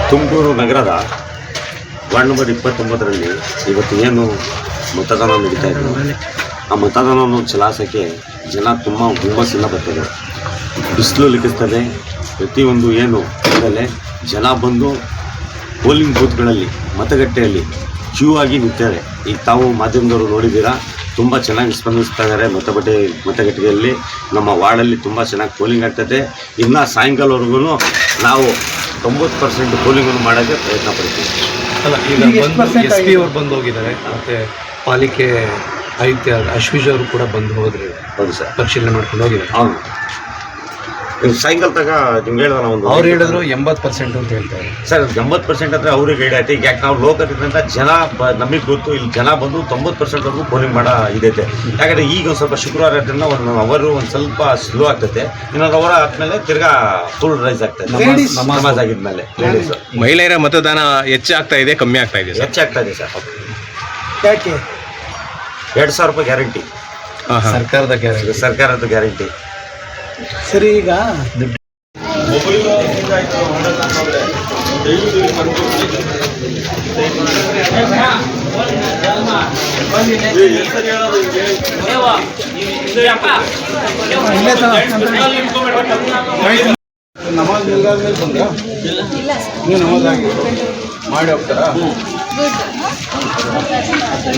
ತುಮಕೂರು ನಗರದ ward number 29ರಲ್ಲಿ ಇವತ್ತು ಏನು ಮತದಾನ ನಡೀತಾ ಇದ್ದು ಆ ಮತದಾನವನ್ನು ಚಲಾಯಿಸೋಕ್ಕೆ ಜನ ತುಂಬ ಹುಮ್ಮಸ್ಸಿಂದ ಬರ್ತಾರೆ. ಬಿಸಿಲು ಲಿಕ್ಕಿಸ್ತದೆ. ಪ್ರತಿಯೊಂದು ಏನು ಇದರಲ್ಲೇ ಜನ ಬಂದು ಪೋಲಿಂಗ್ ಬೂತ್ಗಳಲ್ಲಿ ಮತಗಟ್ಟೆಯಲ್ಲಿ ಕ್ಯೂ ಆಗಿ ನಿಂತಾರೆ. ಈಗ ತಾವು ಮಾಧ್ಯಮದವರು ನೋಡಿದ್ದೀರಾ, ತುಂಬ ಚೆನ್ನಾಗಿ ಸ್ಪಂದಿಸ್ತಾ ಇದ್ದಾರೆ. ಮತಗಟ್ಟೆಯಲ್ಲಿ ನಮ್ಮ ವಾರ್ಡಲ್ಲಿ ತುಂಬ ಚೆನ್ನಾಗಿ ಪೋಲಿಂಗ್ ಆಗ್ತದೆ. ಇನ್ನು ಸಾಯಂಕಾಲವರೆಗೂ ನಾವು 90% ಪೋಲಿಂಗನ್ನು ಮಾಡೋಕ್ಕೆ ಪ್ರಯತ್ನ ಪಡ್ತೀವಿ. ಅಲ್ಲ, ಈಗ SP ಅವರು ಬಂದು ಹೋಗಿದ್ದಾರೆ, ಮತ್ತು ಪಾಲಿಕೆ ಆಯುಕ್ತ ಅಶ್ವಿಜ್ ಅವರು ಕೂಡ ಬಂದು ಹೋದ್ರೆ. ಹೌದು ಸರ್, ಪರಿಶೀಲನೆ ಮಾಡ್ಕೊಂಡು ಹೋಗಿದ್ದಾರೆ. ಹೌದು, ಸಾಯಂಕಾಲ ತನಕ ನಿಮ್ಗೆ ಹೇಳಿದ್ರೆ ಒಂದು ಅವ್ರು ಹೇಳಿದ್ರು 80% ಅಂತ ಹೇಳ್ತಾರೆ ಸರ್. 80% ಅಂದರೆ ಅವ್ರಿಗೆ ಗೈಡ್ ಆಯ್ತು. ಈಗ ಯಾಕೆ ನಾವು ಲೋಕದಿಂದ ಜನ ನಮಗೆ ಗೊತ್ತು, ಇಲ್ಲಿ ಜನ ಬಂದು 90%ವರೆಗೂ ಪೋಲಿಂಗ್ ಮಾಡೋ ಇದೈತೆ. ಯಾಕಂದರೆ ಈಗ ಒಂದು ಸ್ವಲ್ಪ ಶುಕ್ರವಾರ ಇರೋದ್ರಿಂದ ಒಂದು ಸ್ವಲ್ಪ ಸ್ಲೋ ಆಗ್ತೈತೆ. ಇನ್ನೊಂದು ಅವರ ಆದಮೇಲೆ ತಿರ್ಗಾ ಫುಲ್ ರೈಸ್ ಆಗ್ತದೆ. ನಮಾಜ್ ಆಗಿದ್ಮೇಲೆ ಲೇಡೀಸ್ ಮಹಿಳೆಯರ ಮತದಾನ ಹೆಚ್ಚಾಗ್ತಾ ಇದೆ, ಕಮ್ಮಿ ಆಗ್ತಾ ಇದೆ? ಹೆಚ್ಚಾಗ್ತಾ ಇದೆ ಸರ್. ಯಾಕೆ? 2,000 ರೂಪಾಯಿ ಗ್ಯಾರಂಟಿ, ಸರ್ಕಾರದ ಗ್ಯಾರಂಟಿ. ಸರಿ, ಈಗ ನಮಾಜ್ ಎಲ್ಲಾದ್ಮೇಲೆ ಬಂದ ನೀವು ನಮಾಜ್ ಆಗಿ ಮಾಡಿ ಹೋಗ್ತಾರಾ?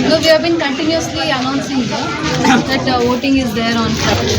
No, we have been continuously announcing that voting is there on Friday.